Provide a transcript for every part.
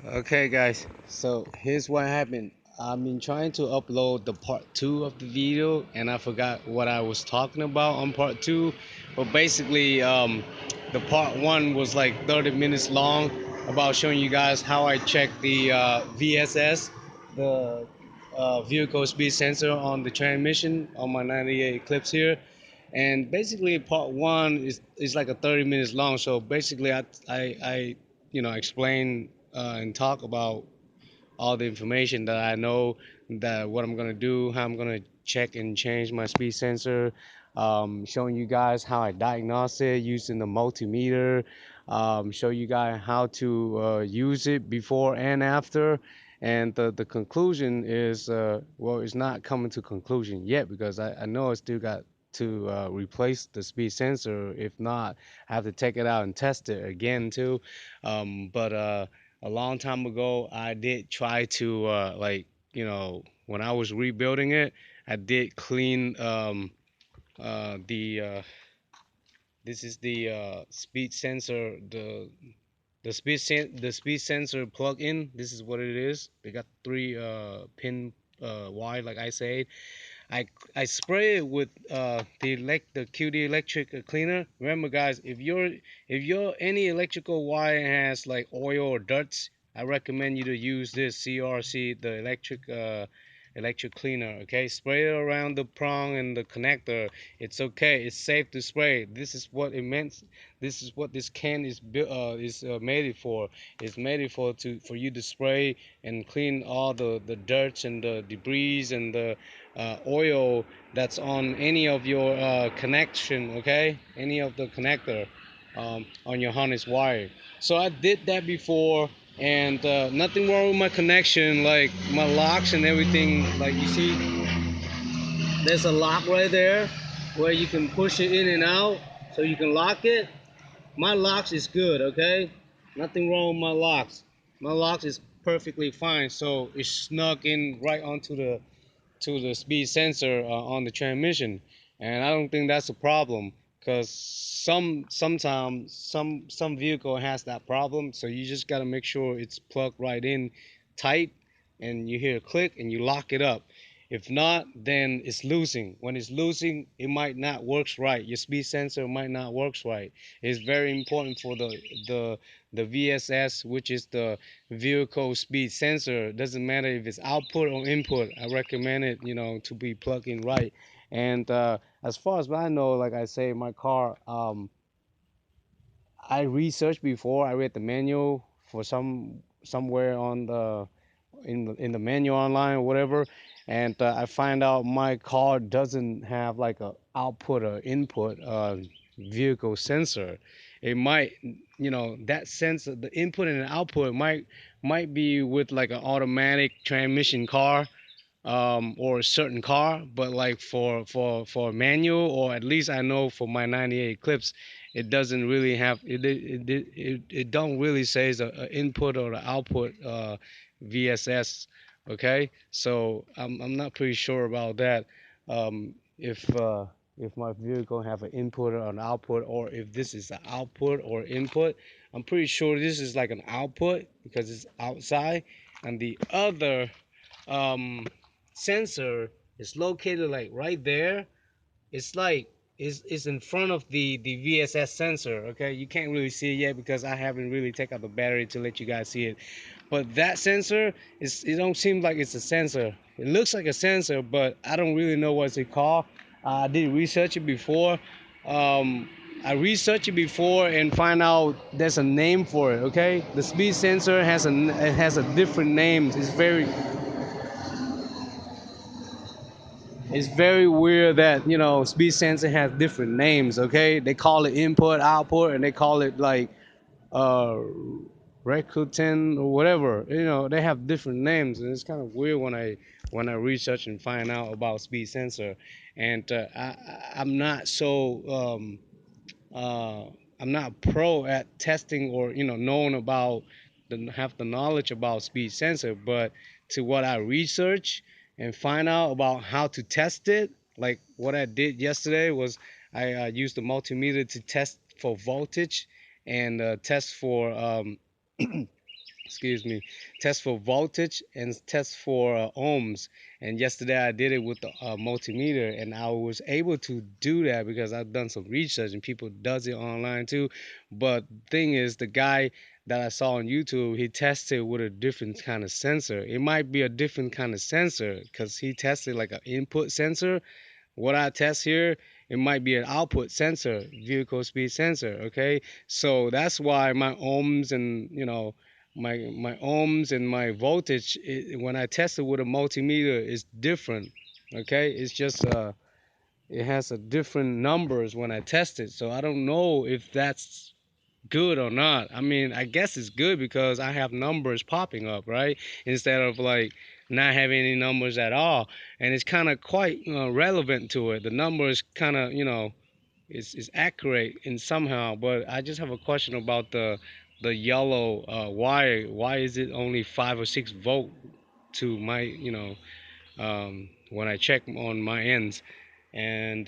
Okay, guys, so here's what happened. I've been trying to upload the part two of the video, and I forgot what I was talking about on part two. But basically, the part one was like 30 minutes long about showing you guys how I check the VSS, the vehicle speed sensor on the transmission on my 98 Eclipse here. And basically, part one is like a 30 minutes long. So basically, I explain and talk about all the information that I know, that what I'm gonna do, how I'm gonna check and change my speed sensor, showing you guys how I diagnose it using the multimeter, show you guys how to use it before and after. And the conclusion is, well, it's not coming to conclusion yet because I know I still got to replace the speed sensor. If not, I have to take it out and test it again too. But a long time ago, I did try to when I was rebuilding it, I did clean the this is the speed sensor, the speed sensor plug-in. This is what it is. They got three pin wide, like I said. I I spray it with the QD electric cleaner. Remember, guys, if your any electrical wire has like oil or dirt, I recommend you to use this CRC, the electric cleaner. Okay, spray it around the prong and the connector. It's okay. It's safe to spray. This is what it meant. This is what this can is built made it for. It's made it for you to spray and clean all the dirt and the debris and the oil that's on any of your connection, okay, any of the connector on your harness wire. So I did that before, and nothing wrong with my connection, like my locks and everything. Like you see, there's a lock right there where you can push it in and out so you can lock it. My locks is good, okay, nothing wrong with my locks. My locks is perfectly fine, so it's snug in right onto the speed sensor on the transmission, and I don't think that's a problem because sometimes some vehicle has that problem. So you just got to make sure it's plugged right in tight, and you hear a click and you lock it up. If not, then it's losing. When it's losing, it might not works right. Your speed sensor might not works right. It's very important for the the VSS, which is the vehicle speed sensor. Doesn't matter if it's output or input. I recommend it, to be plugged in right. And as far as I know, like I say, my car, I researched before. I read the manual for somewhere on the manual online or whatever, and I find out my car doesn't have like a output or input vehicle sensor. It might, that sensor, the input and the output might be with like an automatic transmission car, or a certain car, but like for manual, or at least I know for my 98 Eclipse, it doesn't really have it don't really say a input or the output VSS. Okay, so I'm not pretty sure about that. If my vehicle have an input or an output, or if this is an output or input. I'm pretty sure this is like an output because it's outside, and the other um, sensor is located like right there. It's like it's in front of the VSS sensor. Okay, you can't really see it yet because I haven't really taken out the battery to let you guys see it. But that sensor it don't seem like it's a sensor. It looks like a sensor, but I don't really know what it's called. I did research it before. Um, I researched it before and find out there's a name for it. Okay, the speed sensor has a different name. It's very weird that speed sensor has different names. Okay, they call it input, output, and they call it like uh Rakuten or whatever. They have different names, and it's kind of weird when I research and find out about speed sensor. And I'm not so uh, I'm not pro at testing or knowing about have the knowledge about speed sensor, but to what I research and find out about how to test it, like what I did yesterday was I used the multimeter to test for voltage and test for excuse me, test for voltage and test for ohms. And yesterday I did it with the multimeter, and I was able to do that because I've done some research and people does it online too. But thing is, the guy that I saw on YouTube, he tested with a different kind of sensor. It might be a different kind of sensor because he tested like an input sensor. What I test here, it might be an output sensor, vehicle speed sensor. Okay, so that's why my ohms and my ohms and my voltage, when I test it with a multimeter, is different. Okay, it's just it has a different numbers when I test it. So I don't know if that's good or not. I mean, I guess it's good because I have numbers popping up, right? Instead of like not having any numbers at all. And it's kind of quite relevant to it. The numbers kind of, is accurate in somehow. But I just have a question about the yellow wire. Why is it only 5 or 6 volt to my, when I check on my ends? And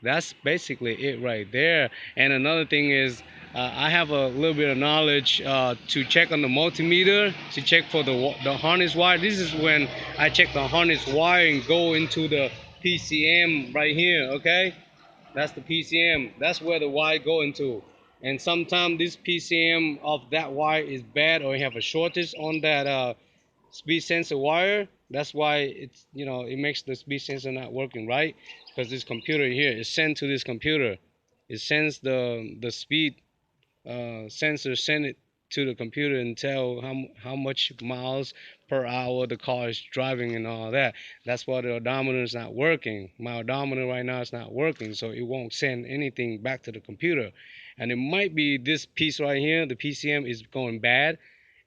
that's basically it right there. And another thing is, I have a little bit of knowledge to check on the multimeter to check for the harness wire. This is when I check the harness wire and go into the PCM right here. Okay, that's the PCM. That's where the wire go into. And sometimes this PCM of that wire is bad, or you have a shortage on that speed sensor wire. That's why it makes the speed sensor not working right, because this computer here is sent to this computer. It sends the speed sensor, send it to the computer and tell how much miles per hour the car is driving and all that. That's why the odometer is not working. My odometer right now is not working, so it won't send anything back to the computer. And it might be this piece right here, the PCM is going bad,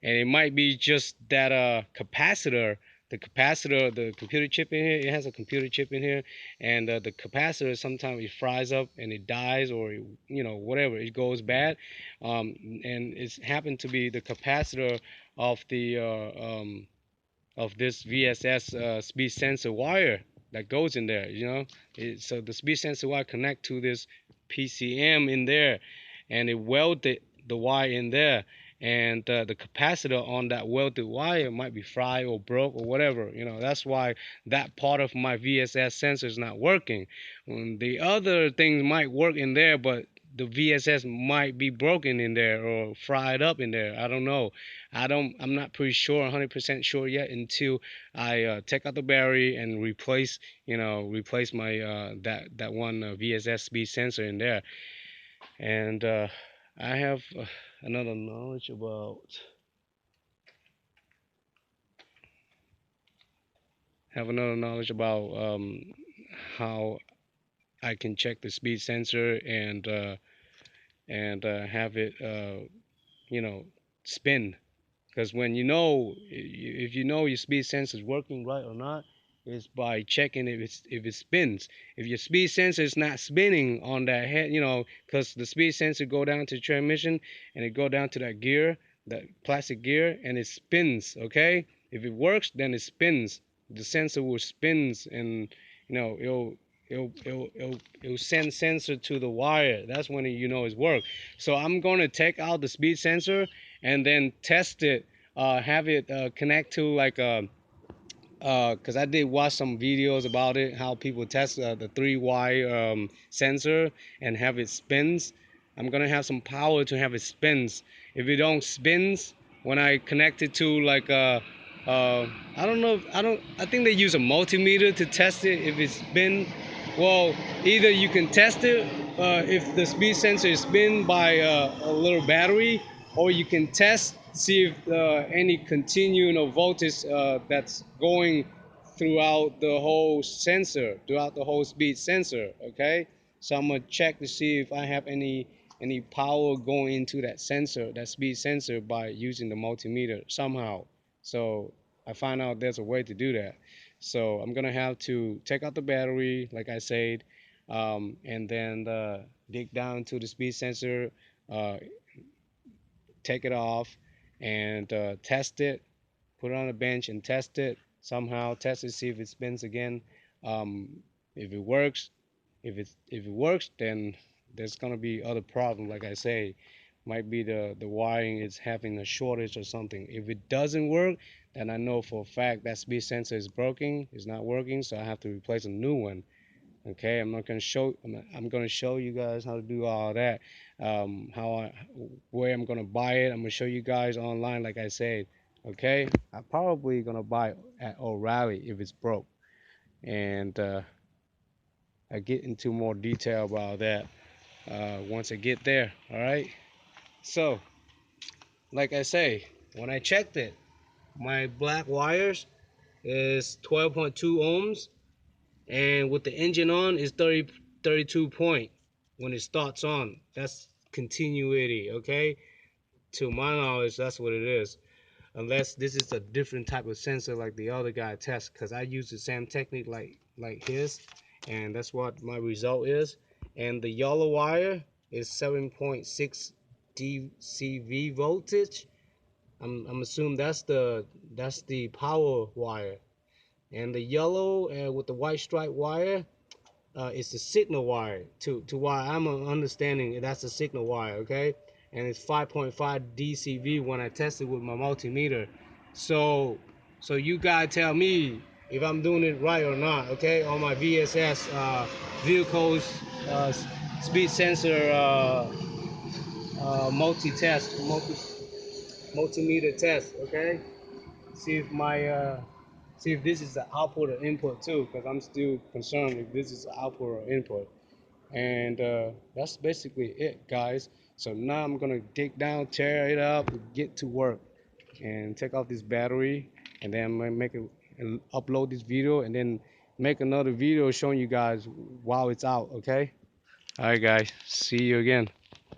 and it might be just that capacitor, the computer chip in here. It has a computer chip in here, and the capacitor sometimes it fries up and it dies, or whatever, it goes bad. And it's happened to be the capacitor of the of this VSS speed sensor wire that goes in there. So the speed sensor wire connect to this PCM in there, and it welded the wire in there. And the capacitor on that welded wire might be fried or broke or whatever. That's why that part of my VSS sensor is not working. The other things might work in there, but the VSS might be broken in there or fried up in there. I don't know. I'm not pretty sure, 100% sure yet, until I take out the battery and replace my that one VSS speed sensor in there. And I another knowledge about have another knowledge about how I can check the speed sensor and have it you know spin. Because when if you know your speed sensor is working right or not, is by checking if it spins. If your speed sensor is not spinning on that head, because the speed sensor go down to transmission and it go down to that gear, that plastic gear, and it spins. Okay, if it works, then it spins. The sensor will spins, and it'll send sensor to the wire. That's when it's work. So I'm going to take out the speed sensor and then test it, have it connect to like a because I did watch some videos about it, how people test the 3Y sensor and have it spins. I'm gonna have some power to have it spins. If it don't spins, when I connect it to like I don't know, I think they use a multimeter to test it if it's spin. Well, either you can test it if the speed sensor is spin by a little battery, or you can test see if any continuing of voltage that's going throughout the whole sensor, throughout the whole speed sensor. Okay, so I'm gonna check to see if I have any power going into that sensor, that speed sensor, by using the multimeter somehow. So I find out there's a way to do that. So I'm gonna have to take out the battery, like I said, and then dig down to the speed sensor, uh, take it off, and test it, put it on a bench and test it somehow, test it, see if it spins again. Um, if it works, if it works, then there's gonna be other problems, like I say. Might be the wiring is having a shortage or something. If it doesn't work, then I know for a fact that speed sensor is broken, it's not working, so I have to replace a new one. Okay, I'm not gonna show. I'm gonna show you guys how to do all that. How where I'm gonna buy it. I'm gonna show you guys online, like I said. Okay, I'm probably gonna buy it at O'Reilly if it's broke, and I get into more detail about that once I get there. All right. So, like I say, when I checked it, my black wires is 12.2 ohms, and with the engine on is 32 point when it starts on. That's continuity, okay? To my knowledge, that's what it is. Unless this is a different type of sensor like the other guy tests, because I use the same technique like his, and that's what my result is. And the yellow wire is 7.6 dcv voltage. I'm assuming that's the power wire, and the yellow with the white stripe wire it's the signal wire. To why I'm understanding that's the signal wire, okay? And it's 5.5 dcv when I tested with my multimeter. So you guys tell me if I'm doing it right or not, okay? On my VSS vehicles uh, speed sensor multimeter test, okay? See if my see if this is the output or input too, because I'm still concerned if this is output or input. And that's basically it, guys. So now I'm gonna dig down, tear it up, get to work, and take off this battery, and then I'm gonna make it and upload this video, and then make another video showing you guys while it's out. Okay. All right, guys. See you again.